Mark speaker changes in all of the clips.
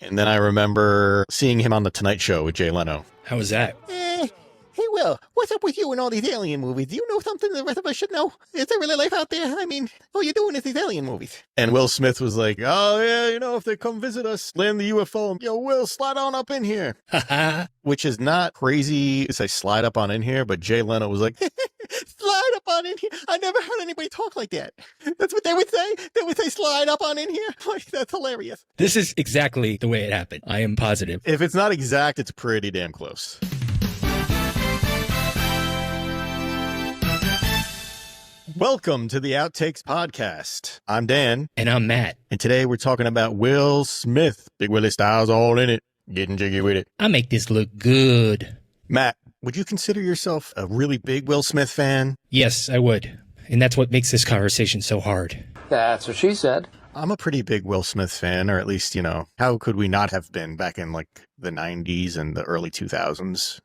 Speaker 1: And then I remember seeing him on The Tonight Show with Jay Leno.
Speaker 2: How was that?
Speaker 3: Hey, Will, what's up with you and all these alien movies? Do you know something the rest of us should know? Is there really life out there? I mean, all you're doing is these alien movies.
Speaker 1: And Will Smith was like, oh, yeah, if they come visit us, land the UFO, yo, Will, slide on up in here. Which is not crazy to say slide up on in here, but Jay Leno was like,
Speaker 3: slide up on in here. I never heard anybody talk like that. That's what they would say. They would say slide up on in here. That's hilarious.
Speaker 2: This is exactly the way it happened. I am positive.
Speaker 1: If it's not exact, it's pretty damn close. Welcome to the Outtakes Podcast. I'm Dan.
Speaker 2: And I'm Matt.
Speaker 1: And today we're talking about Will Smith. Big Willie styles all in it. Getting jiggy with it.
Speaker 2: I make this look good.
Speaker 1: Matt, would you consider yourself a really big Will Smith fan?
Speaker 2: Yes, I would. And that's what makes this conversation so hard.
Speaker 4: That's what she said.
Speaker 1: I'm a pretty big Will Smith fan, or at least, how could we not have been back in like the 90s and the early 2000s,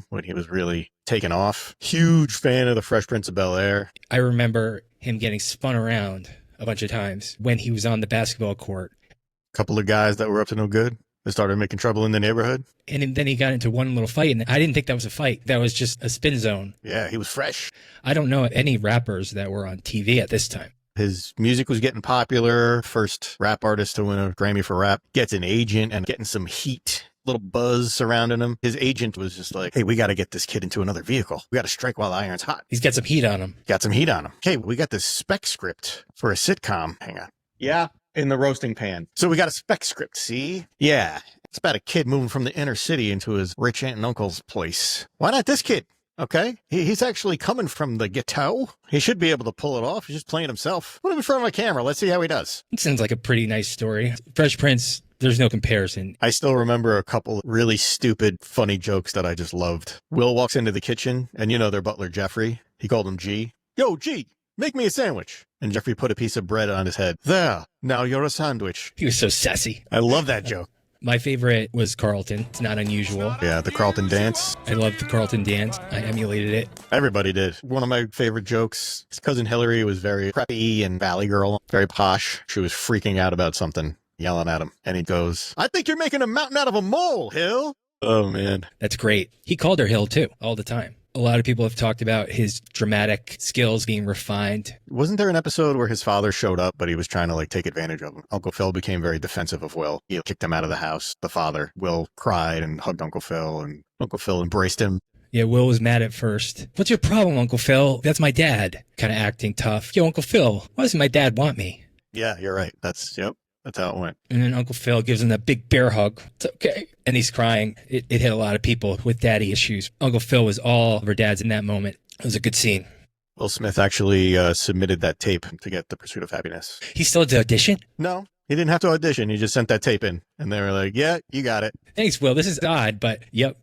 Speaker 1: when he was really taking off. Huge fan of the Fresh Prince of Bel-Air.
Speaker 2: I remember him getting spun around a bunch of times when he was on the basketball court.
Speaker 1: A couple of guys that were up to no good. They started making trouble in the neighborhood.
Speaker 2: And then he got into one little fight, and I didn't think that was a fight. That was just a spin zone.
Speaker 1: Yeah, he was fresh.
Speaker 2: I don't know any rappers that were on TV at this time.
Speaker 1: His music was getting popular. First rap artist to win a Grammy for rap. Gets an agent and getting some heat. Little buzz surrounding him. His agent was just like, hey, we got to get this kid into another vehicle. We got to strike while the iron's hot.
Speaker 2: He's got some heat on him.
Speaker 1: Got some heat on him. Okay, we got this spec script for a sitcom. Hang on. Yeah, in the roasting pan. So we got a spec script, see? Yeah. It's about a kid moving from the inner city into his rich aunt and uncle's place. Why not this kid? Okay, he's actually coming from the ghetto. He should be able to pull it off. He's just playing himself. Put him in front of a camera. Let's see how he does.
Speaker 2: It sounds like a pretty nice story. Fresh Prince, there's no comparison.
Speaker 1: I still remember a couple really stupid, funny jokes that I just loved. Will walks into the kitchen, and their butler, Jeffrey. He called him G. Yo, G, make me a sandwich. And Jeffrey put a piece of bread on his head. There, now you're a sandwich.
Speaker 2: He was so sassy.
Speaker 1: I love that joke.
Speaker 2: My favorite was Carlton. It's not unusual.
Speaker 1: Yeah, the Carlton dance.
Speaker 2: I loved the Carlton dance. I emulated it.
Speaker 1: Everybody did. One of my favorite jokes, his cousin Hillary was very preppy and valley girl, very posh. She was freaking out about something, yelling at him. And he goes, I think you're making a mountain out of a mole, Hill. Oh, man.
Speaker 2: That's great. He called her Hill, too, all the time. A lot of people have talked about his dramatic skills being refined.
Speaker 1: Wasn't there an episode where his father showed up, but he was trying to take advantage of him? Uncle Phil became very defensive of Will. He kicked him out of the house. The father, Will, cried and hugged Uncle Phil, and Uncle Phil embraced him.
Speaker 2: Yeah, Will was mad at first. What's your problem, Uncle Phil? That's my dad. Kind of acting tough. Yo, Uncle Phil, why doesn't my dad want me?
Speaker 1: Yeah, you're right. That's how it went.
Speaker 2: And then Uncle Phil gives him that big bear hug. It's okay. And he's crying. It hit a lot of people with daddy issues. Uncle Phil was all of her dads in that moment. It was a good scene.
Speaker 1: Will Smith actually submitted that tape to get The Pursuit of Happyness.
Speaker 2: He still had to audition?
Speaker 1: No, he didn't have to audition. He just sent that tape in. And they were like, yeah, you got it.
Speaker 2: Thanks, Will. This is odd, but yep.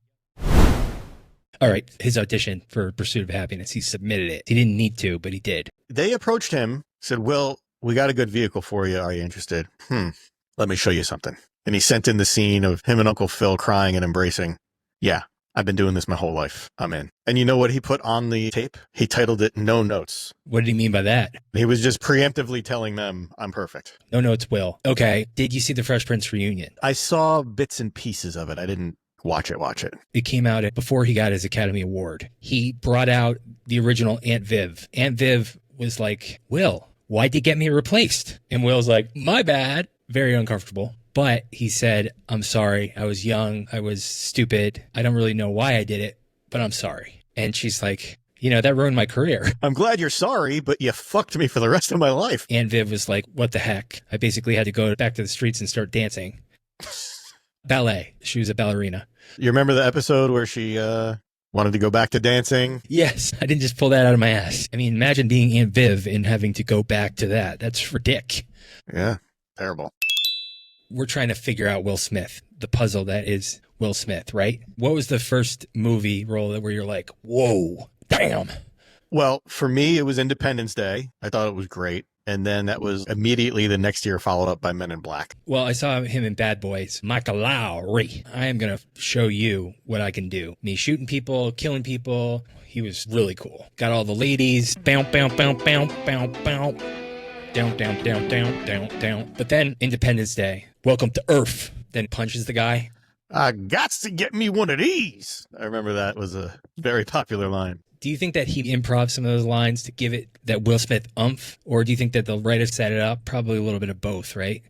Speaker 2: All right, his audition for Pursuit of Happyness, he submitted it. He didn't need to, but he did.
Speaker 1: They approached him, said, Will, we got a good vehicle for you. Are you interested? Let me show you something. And he sent in the scene of him and Uncle Phil crying and embracing. Yeah, I've been doing this my whole life. I'm in. And you know what he put on the tape? He titled it No Notes.
Speaker 2: What did he mean by that?
Speaker 1: He was just preemptively telling them, I'm perfect.
Speaker 2: No Notes, Will. Okay. Did you see the Fresh Prince reunion?
Speaker 1: I saw bits and pieces of it. I didn't watch it.
Speaker 2: It came out before he got his Academy Award. He brought out the original Aunt Viv. Aunt Viv was like, Will, why'd you get me replaced? And Will's like, my bad. Very uncomfortable. But he said, I'm sorry. I was young. I was stupid. I don't really know why I did it, but I'm sorry. And she's like, that ruined my career.
Speaker 1: I'm glad you're sorry, but you fucked me for the rest of my life.
Speaker 2: Aunt Viv was like, what the heck? I basically had to go back to the streets and start dancing. Ballet. She was a ballerina.
Speaker 1: You remember the episode where she wanted to go back to dancing?
Speaker 2: Yes. I didn't just pull that out of my ass. I mean, imagine being Aunt Viv and having to go back to that. That's ridiculous.
Speaker 1: Yeah. Terrible.
Speaker 2: We're trying to figure out Will Smith, the puzzle that is Will Smith, right? What was the first movie role where you're like, whoa, damn?
Speaker 1: Well, for me, it was Independence Day. I thought it was great. And then that was immediately the next year followed up by Men in Black.
Speaker 2: Well, I saw him in Bad Boys. Michael Lowry. I am going to show you what I can do. Me shooting people, killing people. He was really cool. Got all the ladies. Bow, bow, bow, bow, bow, bow. Down, down, down, down, down, down. But then Independence Day. Welcome to Earth. then punches the guy.
Speaker 1: Gots to get me one of these. I remember that was a very popular line.
Speaker 2: Do you think that he improv some of those lines to give it that Will Smith umph? Or do you think that the writer set it up? Probably a little bit of both, right?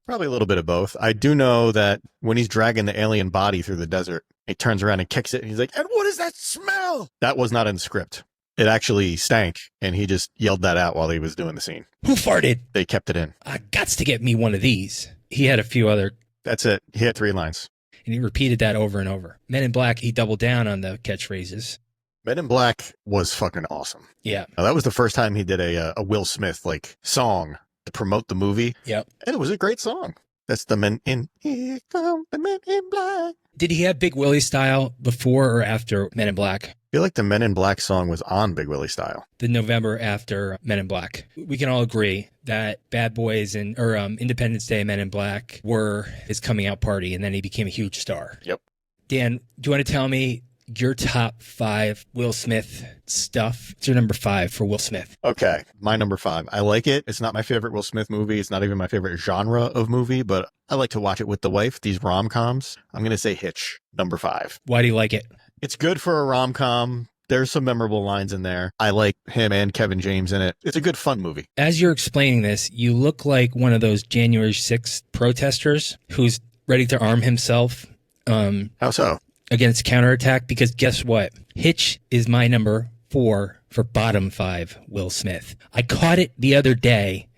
Speaker 1: Probably a little bit of both. I do know that when he's dragging the alien body through the desert, he turns around and kicks it, and he's like, and what is that smell? That was not in the script. It actually stank, and he just yelled that out while he was doing the scene.
Speaker 2: Who farted?
Speaker 1: They kept it in.
Speaker 2: Gots to get me one of these. He had a few other...
Speaker 1: That's it. He had 3 lines.
Speaker 2: And he repeated that over and over. Men in Black, he doubled down on the catchphrases.
Speaker 1: Men in Black was fucking awesome.
Speaker 2: Yeah.
Speaker 1: Now, that was the first time he did a Will Smith, like, song to promote the movie.
Speaker 2: Yep.
Speaker 1: And it was a great song. That's the Men in... Here come the Men in Black.
Speaker 2: Did he have Big Willie style before or after Men in Black?
Speaker 1: I feel like the Men in Black song was on Big Willie Style.
Speaker 2: The November after Men in Black. We can all agree that Bad Boys and Independence Day Men in Black were his coming out party, and then he became a huge star.
Speaker 1: Yep.
Speaker 2: Dan, do you want to tell me your top 5 Will Smith stuff? It's your number 5 for Will Smith.
Speaker 1: Okay, my number 5. I like it. It's not my favorite Will Smith movie. It's not even my favorite genre of movie, but I like to watch it with the wife, these rom-coms. I'm going to say Hitch, number 5.
Speaker 2: Why do you like it?
Speaker 1: It's good for a rom-com. There's some memorable lines in there. I like him and Kevin James in it. It's a good, fun movie.
Speaker 2: As you're explaining this, you look like one of those January 6th protesters who's ready to arm himself.
Speaker 1: How so?
Speaker 2: Against counterattack, because guess what? Hitch is my number 4 for bottom 5 Will Smith. I caught it the other day,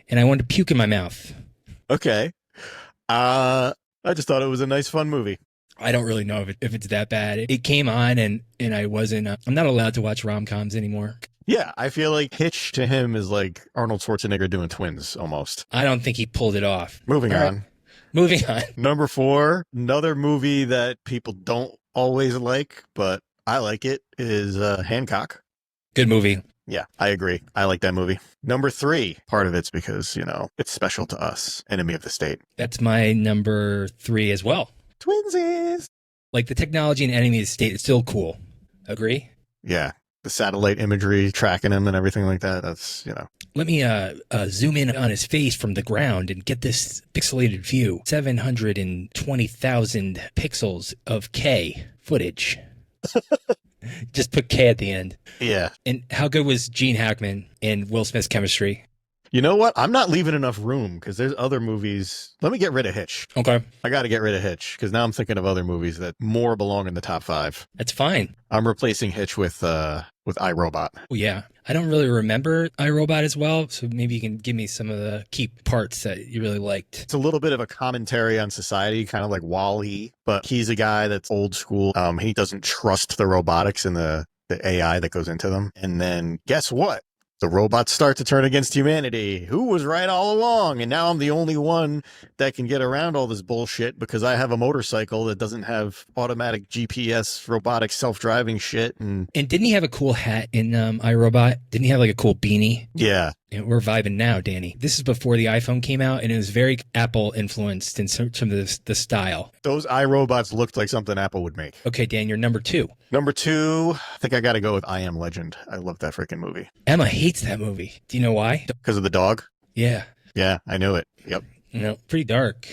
Speaker 2: and I wanted to puke in my mouth.
Speaker 1: Okay. I just thought it was a nice, fun movie.
Speaker 2: I don't really know if it's that bad. It came on, and I wasn't... I'm not allowed to watch rom-coms anymore.
Speaker 1: Yeah, I feel like Hitch to him is like Arnold Schwarzenegger doing Twins, almost.
Speaker 2: I don't think he pulled it off.
Speaker 1: Moving
Speaker 2: All
Speaker 1: on.
Speaker 2: right. Moving on.
Speaker 1: Number 4, another movie that people don't always like, but I like it, is Hancock.
Speaker 2: Good movie.
Speaker 1: Yeah, I agree. I like that movie. Number 3, part of it's because, it's special to us, Enemy of the State.
Speaker 2: That's my number 3 as well.
Speaker 1: Twinsies!
Speaker 2: Like, the technology in Enemy of the State is still cool. Agree?
Speaker 1: Yeah. The satellite imagery tracking him and everything like that. That's,
Speaker 2: Let me zoom in on his face from the ground and get this pixelated view. 720,000 pixels of K footage. Just put K at the end.
Speaker 1: Yeah.
Speaker 2: And how good was Gene Hackman and Will Smith's chemistry?
Speaker 1: You know what? I'm not leaving enough room because there's other movies. Let me get rid of Hitch.
Speaker 2: Okay.
Speaker 1: I got to get rid of Hitch because now I'm thinking of other movies that more belong in the top 5.
Speaker 2: That's fine.
Speaker 1: I'm replacing Hitch with iRobot.
Speaker 2: Oh, yeah. I don't really remember iRobot as well, so maybe you can give me some of the key parts that you really liked.
Speaker 1: It's a little bit of a commentary on society, kind of like Wall-E, but he's a guy that's old school. He doesn't trust the robotics and the AI that goes into them. And then guess what? The robots start to turn against humanity. Who was right all along? And now I'm the only one that can get around all this bullshit because I have a motorcycle that doesn't have automatic GPS, robotic self-driving shit. And
Speaker 2: didn't he have a cool hat in iRobot? Didn't he have like a cool beanie?
Speaker 1: Yeah.
Speaker 2: And we're vibing now, Danny. This is before the iPhone came out, and it was very Apple influenced in some of the style.
Speaker 1: Those iRobots looked like something Apple would make.
Speaker 2: Okay, Dan, you're number 2.
Speaker 1: Number 2, I think I got to go with I Am Legend. I love that freaking movie.
Speaker 2: Emma hates that movie. Do you know why?
Speaker 1: Because of the dog?
Speaker 2: Yeah.
Speaker 1: Yeah, I knew it. Yep.
Speaker 2: Pretty dark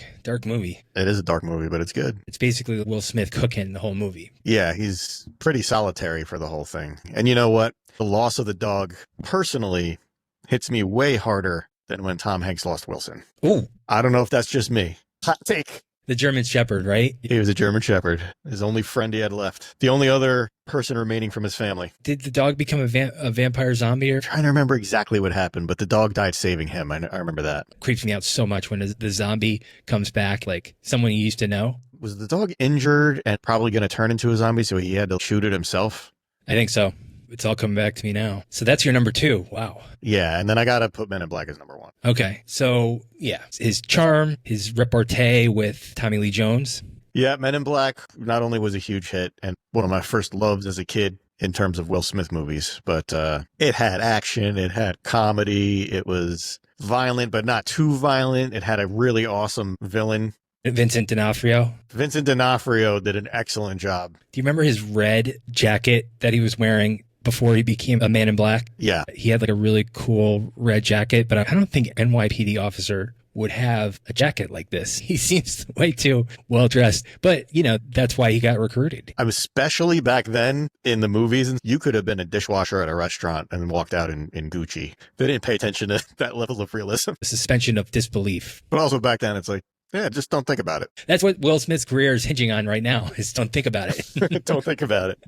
Speaker 2: movie.
Speaker 1: It is a dark movie, but it's good.
Speaker 2: It's basically Will Smith cooking the whole movie.
Speaker 1: Yeah, he's pretty solitary for the whole thing. And you know what? The loss of the dog, personally, hits me way harder than when Tom Hanks lost Wilson.
Speaker 2: Ooh.
Speaker 1: I don't know if that's just me. Hot take.
Speaker 2: The German Shepherd, right?
Speaker 1: He was a German Shepherd. His only friend he had left. The only other person remaining from his family.
Speaker 2: Did the dog become a vampire zombie? Or?
Speaker 1: I'm trying to remember exactly what happened, but the dog died saving him. I remember that.
Speaker 2: Creeps me out so much when the zombie comes back, like someone you used to know.
Speaker 1: Was the dog injured and probably going to turn into a zombie, so he had to shoot it himself?
Speaker 2: I think so. It's all coming back to me now. So that's your number 2. Wow.
Speaker 1: Yeah, and then I got to put Men in Black as number 1.
Speaker 2: Okay. So, yeah, his charm, his repartee with Tommy Lee Jones.
Speaker 1: Yeah, Men in Black not only was a huge hit and one of my first loves as a kid in terms of Will Smith movies, but it had action, it had comedy, it was violent, but not too violent. It had a really awesome villain.
Speaker 2: Vincent D'Onofrio.
Speaker 1: Vincent D'Onofrio did an excellent job.
Speaker 2: Do you remember his red jacket that he was wearing before he became a Man in Black?
Speaker 1: Yeah.
Speaker 2: He had like a really cool red jacket, but I don't think NYPD officer would have a jacket like this. He seems way too well dressed, but that's why he got recruited.
Speaker 1: Especially back then in the movies, you could have been a dishwasher at a restaurant and walked out in Gucci. They didn't pay attention to that level of realism.
Speaker 2: The suspension of disbelief.
Speaker 1: But also back then, it's like, yeah, just don't think about it.
Speaker 2: That's what Will Smith's career is hinging on right now, is don't think about it.
Speaker 1: Don't think about it.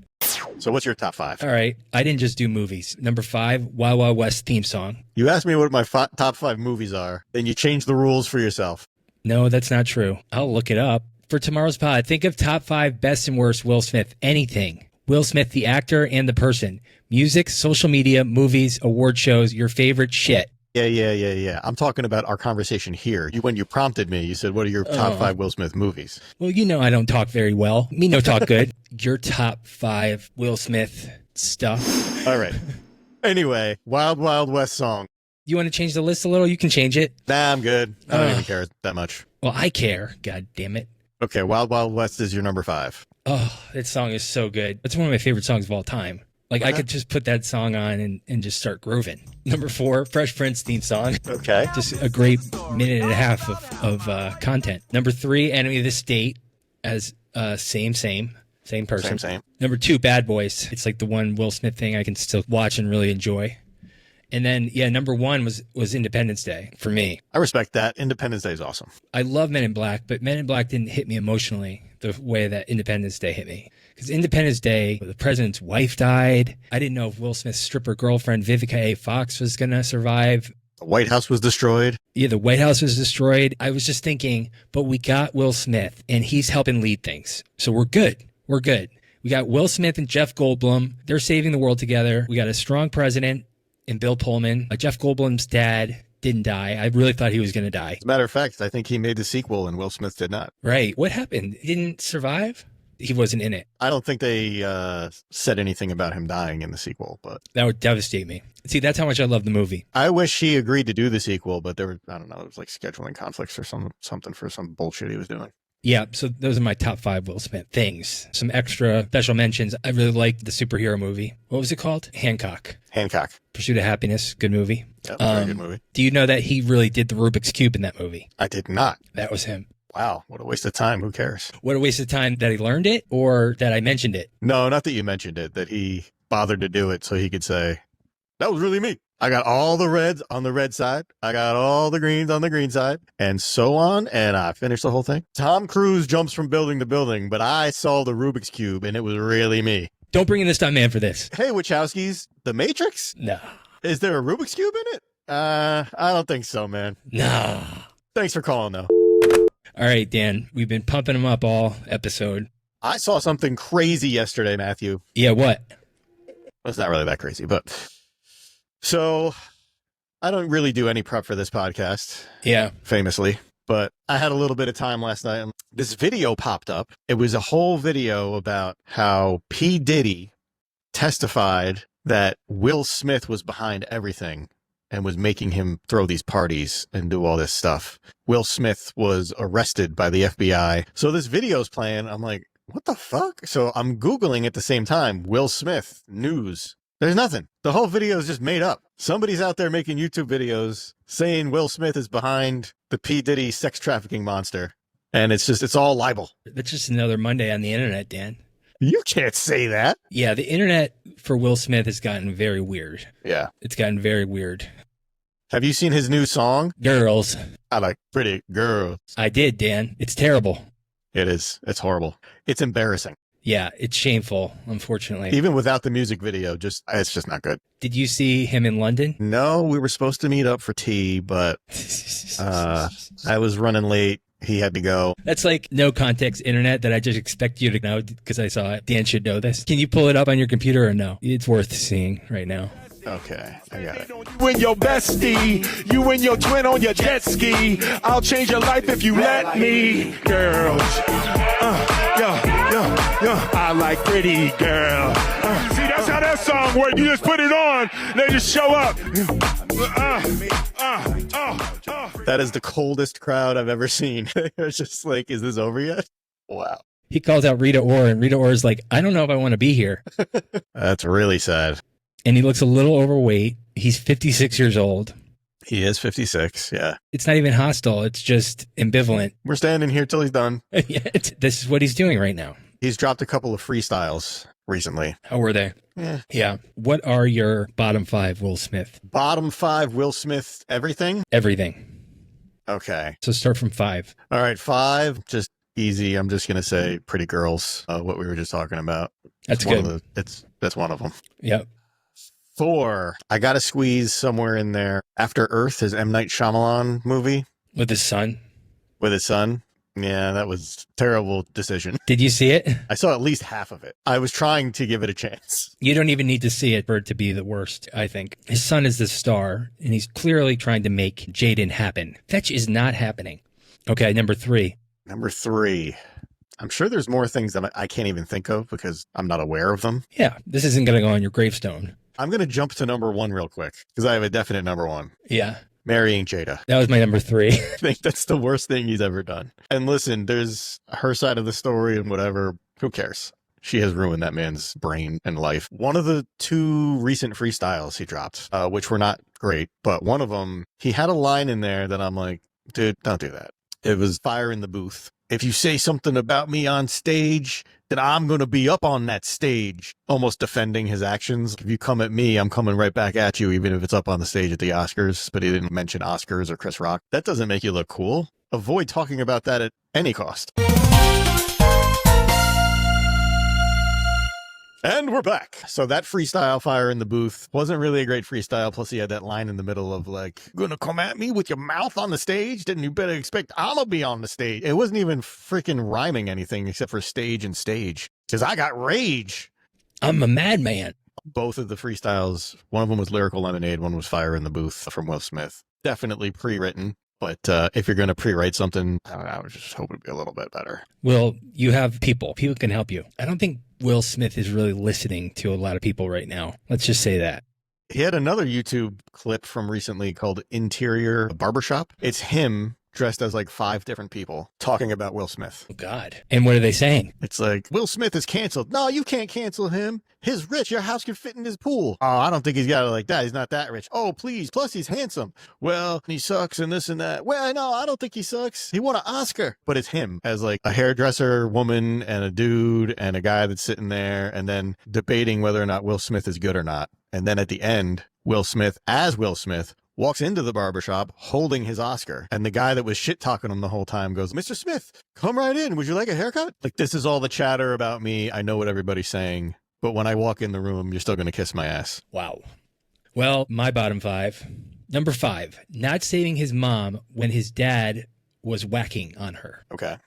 Speaker 1: So what's your top 5?
Speaker 2: All right. I didn't just do movies. Number 5, Wild Wild West theme song.
Speaker 1: You asked me what my top 5 movies are, then you changed the rules for yourself.
Speaker 2: No, that's not true. I'll look it up. For tomorrow's pod, think of top 5 best and worst Will Smith. Anything. Will Smith, the actor and the person. Music, social media, movies, award shows, your favorite shit.
Speaker 1: Yeah. I'm talking about our conversation here. When you prompted me, you said, what are your top 5 Will Smith movies?
Speaker 2: Well, I don't talk very well. Me no talk good. Your top 5 Will Smith stuff.
Speaker 1: All right. Anyway, Wild Wild West song.
Speaker 2: You want to change the list a little? You can change it.
Speaker 1: Nah, I'm good. I don't even care that much.
Speaker 2: Well, I care. God damn it.
Speaker 1: Okay, Wild Wild West is your number 5.
Speaker 2: Oh, that song is so good. It's one of my favorite songs of all time. Like, I could just put that song on and just start grooving. Number 4, Fresh Prince theme song.
Speaker 1: Okay.
Speaker 2: Just a great minute and a half of content. Number 3, Enemy of the State, as same person.
Speaker 1: Same.
Speaker 2: Number 2, Bad Boys. It's like the one Will Smith thing I can still watch and really enjoy. And then, number 1 was Independence Day for me.
Speaker 1: I respect that. Independence Day is awesome.
Speaker 2: I love Men in Black, but Men in Black didn't hit me emotionally the way that Independence Day hit me. Because Independence Day, the president's wife died. I didn't know if Will Smith's stripper girlfriend, Vivica A. Fox, was going to survive.
Speaker 1: The White House was destroyed.
Speaker 2: Yeah, the White House was destroyed. I was just thinking, but we got Will Smith, and he's helping lead things. So we're good. We're good. We got Will Smith and Jeff Goldblum. They're saving the world together. We got a strong president in Bill Pullman. Jeff Goldblum's dad didn't die. I really thought he was going to die.
Speaker 1: As a matter of fact, I think he made the sequel and Will Smith did not.
Speaker 2: Right. What happened? He didn't survive? He wasn't in it.
Speaker 1: I don't think they said anything about him dying in the sequel, but
Speaker 2: that would devastate me. See, that's how much I love the movie.
Speaker 1: I wish he agreed to do the sequel, but there were, I don't know, it was like scheduling conflicts or something for some bullshit he was doing.
Speaker 2: Yeah, so those are my top 5 Will Smith things. Some extra special mentions. I really liked the superhero movie. What was it called? Hancock. Pursuit of Happyness. Good movie.
Speaker 1: Yeah, very good movie.
Speaker 2: Do you know that he really did the Rubik's Cube in that movie?
Speaker 1: I did not.
Speaker 2: That was him.
Speaker 1: Wow, what a waste of time. Who cares?
Speaker 2: What a waste of time that he learned it or that I mentioned it?
Speaker 1: No, not that you mentioned it, that he bothered to do it so he could say, that was really me. I got all the reds on the red side. I got all the greens on the green side and so on. And I finished the whole thing. Tom Cruise jumps from building to building, but I solved the Rubik's Cube and it was really me.
Speaker 2: Don't bring in the stuntman for this.
Speaker 1: Hey, Wachowskis, The Matrix?
Speaker 2: No.
Speaker 1: Is there a Rubik's Cube in it? I don't think so, man.
Speaker 2: No.
Speaker 1: Thanks for calling, though.
Speaker 2: All right, Dan, we've been pumping them up all episode.
Speaker 1: I saw something crazy yesterday, Matthew.
Speaker 2: Yeah, what?
Speaker 1: It's not really that crazy, but so I don't really do any prep for this podcast.
Speaker 2: Yeah.
Speaker 1: Famously, but I had a little bit of time last night and this video popped up. It was a whole video about how P. Diddy testified that Will Smith was behind everything and was making him throw these parties and do all this stuff. Will Smith was arrested by the FBI. So this video's playing. I'm like, what the fuck? So I'm Googling at the same time, Will Smith news. There's nothing. The whole video is just made up. Somebody's out there making YouTube videos saying Will Smith is behind the P. Diddy sex trafficking monster. And it's all libel.
Speaker 2: That's just another Monday on the internet, Dan.
Speaker 1: You can't say that.
Speaker 2: Yeah, the internet for Will Smith has gotten very weird.
Speaker 1: Yeah.
Speaker 2: It's gotten very weird.
Speaker 1: Have you seen his new song?
Speaker 2: Girls.
Speaker 1: I like pretty girls.
Speaker 2: I did, Dan. It's terrible.
Speaker 1: It is. It's horrible. It's embarrassing.
Speaker 2: Yeah, it's shameful, unfortunately.
Speaker 1: Even without the music video, it's just not good.
Speaker 2: Did you see him in London?
Speaker 1: No, we were supposed to meet up for tea, but I was running late. He had to go.
Speaker 2: That's like no context internet that I just expect you to know because I saw it. Dan should know this. Can you pull it up on your computer or no? It's worth seeing right now.
Speaker 1: Okay, I got it.
Speaker 4: You and your bestie, you and your twin on your jet ski. I'll change your life if you let me, girls. I like pretty girls. See, that's how that song works. You just put it on, they just show up.
Speaker 1: That is the coldest crowd I've ever seen. It's just like, is this over yet? Wow.
Speaker 2: He calls out Rita Ora, and Rita Ora's like, I don't know if I want to be here.
Speaker 1: That's really sad.
Speaker 2: And he looks a little overweight. He's 56 years old.
Speaker 1: He is 56. Yeah.
Speaker 2: It's not even hostile. It's just ambivalent.
Speaker 1: We're standing here till he's done.
Speaker 2: Yeah, this is what he's doing right now.
Speaker 1: He's dropped a couple of freestyles recently.
Speaker 2: How were they?
Speaker 1: Yeah.
Speaker 2: Yeah. What are your bottom 5 Will Smith?
Speaker 1: Bottom 5 Will Smith everything?
Speaker 2: Everything.
Speaker 1: Okay.
Speaker 2: So start from 5.
Speaker 1: All right. 5, just easy. I'm just going to say Pretty Girls, what we were just talking about.
Speaker 2: That's
Speaker 1: It's
Speaker 2: good.
Speaker 1: That's one of them.
Speaker 2: Yep.
Speaker 1: 4, I got to squeeze somewhere in there. After Earth, his M. Night Shyamalan movie
Speaker 2: With his son.
Speaker 1: with his son. Yeah, that was a terrible decision.
Speaker 2: Did you see it?
Speaker 1: I saw at least half of it. I was trying to give it a chance.
Speaker 2: You don't even need to see it for it to be the worst, I think. His son is the star, and he's clearly trying to make Jaden happen. Fetch is not happening. Okay, number 3.
Speaker 1: Number 3. I'm sure there's more things that I can't even think of because I'm not aware of them.
Speaker 2: Yeah, this isn't going to go on your gravestone.
Speaker 1: I'm going to jump to number 1 real quick because I have a definite number 1.
Speaker 2: Yeah.
Speaker 1: Marrying Jada.
Speaker 2: That was my number 3.
Speaker 1: I think that's the worst thing he's ever done. And listen, there's her side of the story and whatever. Who cares? She has ruined that man's brain and life. One of the 2 recent freestyles he dropped, which were not great, but one of them, he had a line in there that I'm like, dude, don't do that. It was fire in the booth. If you say something about me on stage, then I'm going to be up on that stage, almost defending his actions. If you come at me, I'm coming right back at you, even if it's up on the stage at the Oscars. But he didn't mention Oscars or Chris Rock. That doesn't make you look cool. Avoid talking about that at any cost. And we're back. So that freestyle fire in the booth wasn't really a great freestyle. Plus he had that line in the middle of like, gonna come at me with your mouth on the stage? Then you better expect I'ma be on the stage. It wasn't even freaking rhyming anything except for stage and stage. Because I got rage.
Speaker 2: I'm a madman.
Speaker 1: Both of the freestyles, one of them was Lyrical Lemonade, one was Fire in the Booth from Will Smith. Definitely pre-written. But if you're going to pre-write something, I would just hope it'd be a little bit better.
Speaker 2: Well, you have people. People can help you. I don't think Will Smith is really listening to a lot of people right now. Let's just say that.
Speaker 1: He had another YouTube clip from recently called Interior Barbershop. It's him dressed as like 5 different people talking about Will Smith.
Speaker 2: Oh, God. And what are they saying?
Speaker 1: It's like, Will Smith is canceled. No, you can't cancel him. He's rich. Your house can fit in his pool. Oh, I don't think he's got it like that. He's not that rich. Oh, please. Plus, he's handsome. Well, he sucks and this and that. Well, no, I don't think he sucks. He won an Oscar. But it's him as like a hairdresser woman and a dude and a guy that's sitting there and then debating whether or not Will Smith is good or not. And then at the end, Will Smith, as Will Smith, walks into the barbershop holding his Oscar. And the guy that was shit talking him the whole time goes, Mr. Smith, come right in. Would you like a haircut? Like, this is all the chatter about me. I know what everybody's saying. But when I walk in the room, you're still going to kiss my ass.
Speaker 2: Wow. Well, my bottom 5. Number 5, not saving his mom when his dad was whacking on her.
Speaker 1: Okay.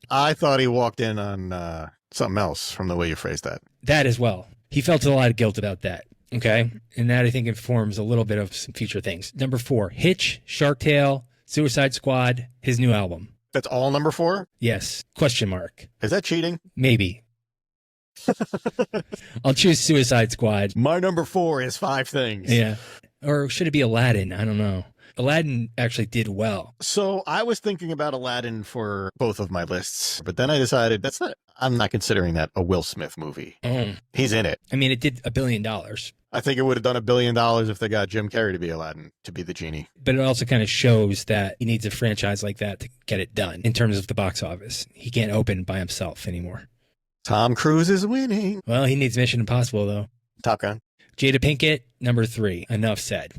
Speaker 1: I thought he walked in on something else from the way you phrased that.
Speaker 2: That as well. He felt a lot of guilt about that. Okay. And that I think informs a little bit of some future things. Number 4, Hitch, Shark Tale, Suicide Squad, his new album.
Speaker 1: That's all number 4?
Speaker 2: Yes. Question mark.
Speaker 1: Is that cheating?
Speaker 2: Maybe. I'll choose Suicide Squad.
Speaker 1: My number 4 is 5 things.
Speaker 2: Yeah. Or should it be Aladdin? I don't know. Aladdin actually did well.
Speaker 1: So I was thinking about Aladdin for both of my lists, but then I decided I'm not considering that a Will Smith movie. He's in it.
Speaker 2: I mean, it did $1 billion.
Speaker 1: I think it would have done $1 billion if they got Jim Carrey to be Aladdin, to be the genie.
Speaker 2: But it also kind of shows that he needs a franchise like that to get it done in terms of the box office. He can't open by himself anymore.
Speaker 1: Tom Cruise is winning.
Speaker 2: Well, he needs Mission Impossible, though.
Speaker 1: Top Gun.
Speaker 2: Jada Pinkett, number 3. Enough said.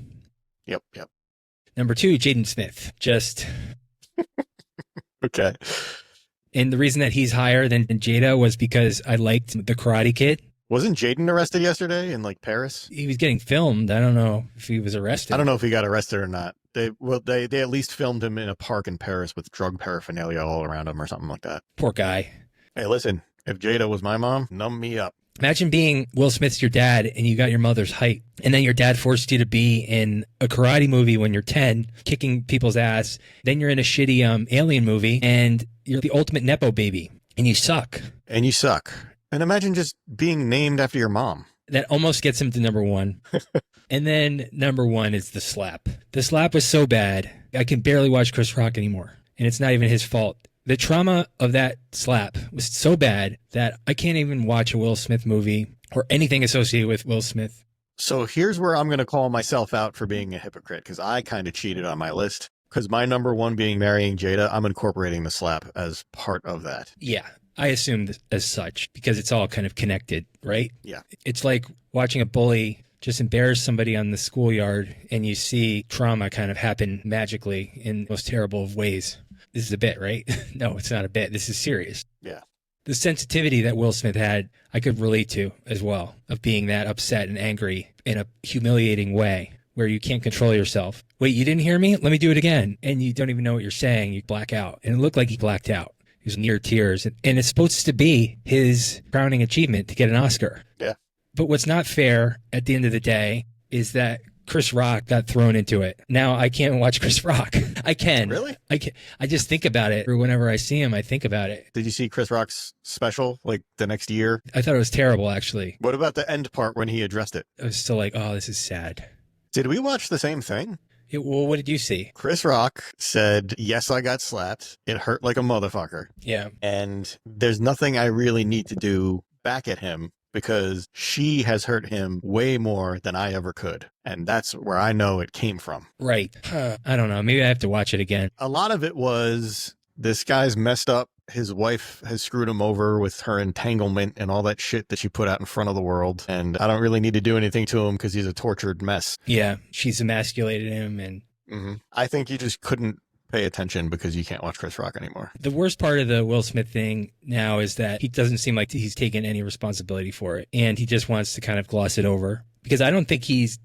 Speaker 1: Yep.
Speaker 2: Number 2, Jaden Smith. Just...
Speaker 1: Okay.
Speaker 2: And the reason that he's higher than Jada was because I liked The Karate Kid.
Speaker 1: Wasn't Jaden arrested yesterday in like Paris?
Speaker 2: He was getting filmed. I don't know if he was arrested.
Speaker 1: I don't know if he got arrested or not. They at least filmed him in a park in Paris with drug paraphernalia all around him or something like that.
Speaker 2: Poor guy.
Speaker 1: Hey, listen, if Jada was my mom, numb me up.
Speaker 2: Imagine being Will Smith's your dad and you got your mother's height. And then your dad forced you to be in a karate movie when you're 10, kicking people's ass. Then you're in a shitty alien movie and you're the ultimate Nepo baby and you suck.
Speaker 1: And imagine just being named after your mom.
Speaker 2: That almost gets him to number 1. And then number 1 is The Slap. The Slap was so bad, I can barely watch Chris Rock anymore. And it's not even his fault. The trauma of that slap was so bad that I can't even watch a Will Smith movie or anything associated with Will Smith.
Speaker 1: So here's where I'm going to call myself out for being a hypocrite, because I kind of cheated on my list. Because my number one being marrying Jada, I'm incorporating the slap as part of that.
Speaker 2: Yeah, I assumed as such because it's all kind of connected, right?
Speaker 1: Yeah.
Speaker 2: It's like watching a bully just embarrass somebody on the schoolyard and you see trauma kind of happen magically in the most terrible of ways. This is a bit, right? No, it's not a bit. This is serious.
Speaker 1: Yeah.
Speaker 2: The sensitivity that Will Smith had, I could relate to as well, of being that upset and angry in a humiliating way where you can't control yourself. Wait, you didn't hear me? Let me do it again. And you don't even know what you're saying. You black out. And it looked like he blacked out. He was near tears. And it's supposed to be his crowning achievement to get an Oscar.
Speaker 1: Yeah.
Speaker 2: But what's not fair at the end of the day is that Chris Rock got thrown into it. Now I can't watch Chris Rock. I can.
Speaker 1: Really?
Speaker 2: I can. I just think about it. Or whenever I see him, I think about it.
Speaker 1: Did you see Chris Rock's special like the next year?
Speaker 2: I thought it was terrible, actually.
Speaker 1: What about the end part when he addressed it?
Speaker 2: I was still like, oh, this is sad.
Speaker 1: Did we watch the same thing?
Speaker 2: Well, what did you see?
Speaker 1: Chris Rock said, yes, I got slapped. It hurt like a motherfucker.
Speaker 2: Yeah.
Speaker 1: And there's nothing I really need to do back at him because she has hurt him way more than I ever could. And that's where I know it came from.
Speaker 2: Right. I don't know. Maybe I have to watch it again.
Speaker 1: A lot of it was this guy's messed up. His wife has screwed him over with her entanglement and all that shit that she put out in front of the world. And I don't really need to do anything to him because he's a tortured mess.
Speaker 2: Yeah. She's emasculated him. And
Speaker 1: I think you just couldn't pay attention because you can't watch Chris Rock anymore.
Speaker 2: the worst part of the Will Smith thing now is that he doesn't seem like he's taken any responsibility for it. And he just wants to kind of gloss it over because I don't think he's.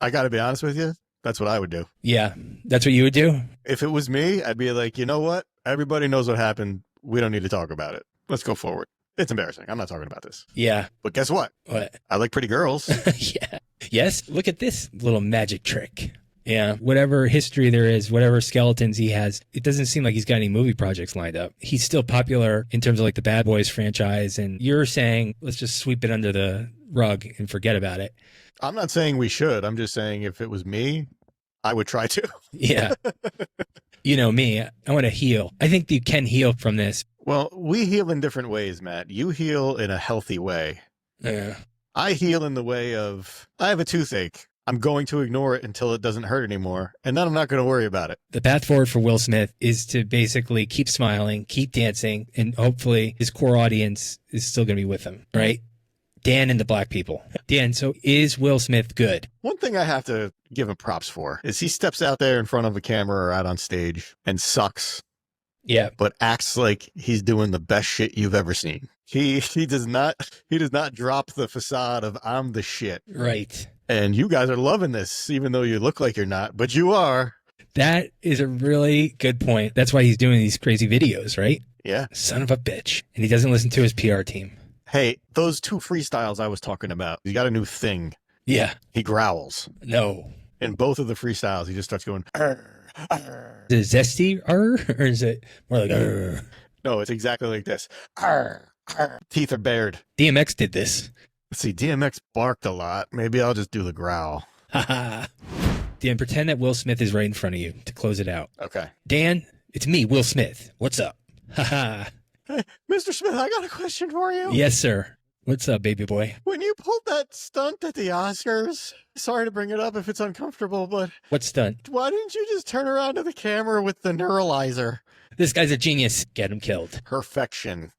Speaker 1: I got to be honest with you. That's what I would do.
Speaker 2: Yeah. That's what you would do?
Speaker 1: If it was me, I'd be like, you know what? Everybody knows what happened. We don't need to talk about it. Let's go forward. It's embarrassing. I'm not talking about this.
Speaker 2: Yeah.
Speaker 1: But guess what?
Speaker 2: What?
Speaker 1: I like pretty girls.
Speaker 2: Yeah. Yes. Look at this little magic trick. Yeah. Whatever history there is, whatever skeletons he has, it doesn't seem like he's got any movie projects lined up. He's still popular in terms of like the Bad Boys franchise. And you're saying, let's just sweep it under the rug and forget about it.
Speaker 1: I'm not saying we should. I'm just saying if it was me, I would try to.
Speaker 2: Yeah. You know me, I want to heal. I think you can heal from this.
Speaker 1: Well, we heal in different ways, Matt. You heal in a healthy way.
Speaker 2: Yeah.
Speaker 1: I heal in the way of, I have a toothache. I'm going to ignore it until it doesn't hurt anymore. And then I'm not going to worry about it.
Speaker 2: The path forward for Will Smith is to basically keep smiling, keep dancing, and hopefully his core audience is still going to be with him, right? Dan and the black people. Dan, so is Will Smith good?
Speaker 1: One thing I have to give him props for is he steps out there in front of a camera or out on stage and sucks.
Speaker 2: Yeah.
Speaker 1: But acts like he's doing the best shit you've ever seen. He does not drop the facade of I'm the shit.
Speaker 2: Right.
Speaker 1: And you guys are loving this, even though you look like you're not, but you are.
Speaker 2: That is a really good point. That's why he's doing these crazy videos, right?
Speaker 1: Yeah.
Speaker 2: Son of a bitch. And he doesn't listen to his PR team.
Speaker 1: Hey, those two freestyles I was talking about, he got a new thing.
Speaker 2: Yeah.
Speaker 1: He growls.
Speaker 2: No.
Speaker 1: In both of the freestyles, he just starts going, arr, arr.
Speaker 2: Is it zesty or is it more like arr?
Speaker 1: No, it's exactly like this. Arr, arr. Teeth are bared.
Speaker 2: DMX did this.
Speaker 1: Let's see, DMX barked a lot. Maybe I'll just do the growl.
Speaker 2: Haha. Dan, pretend that Will Smith is right in front of you to close it out.
Speaker 1: Okay.
Speaker 2: Dan, it's me, Will Smith. What's up? Haha.
Speaker 1: Hey, Mr. Smith, I got a question for you.
Speaker 2: Yes, sir. What's up, baby boy?
Speaker 1: When you pulled that stunt at the Oscars, sorry to bring it up if it's uncomfortable, but
Speaker 2: What stunt?
Speaker 1: why didn't you just turn around to the camera with the neuralizer?
Speaker 2: This guy's a genius. Get him killed.
Speaker 1: Perfection.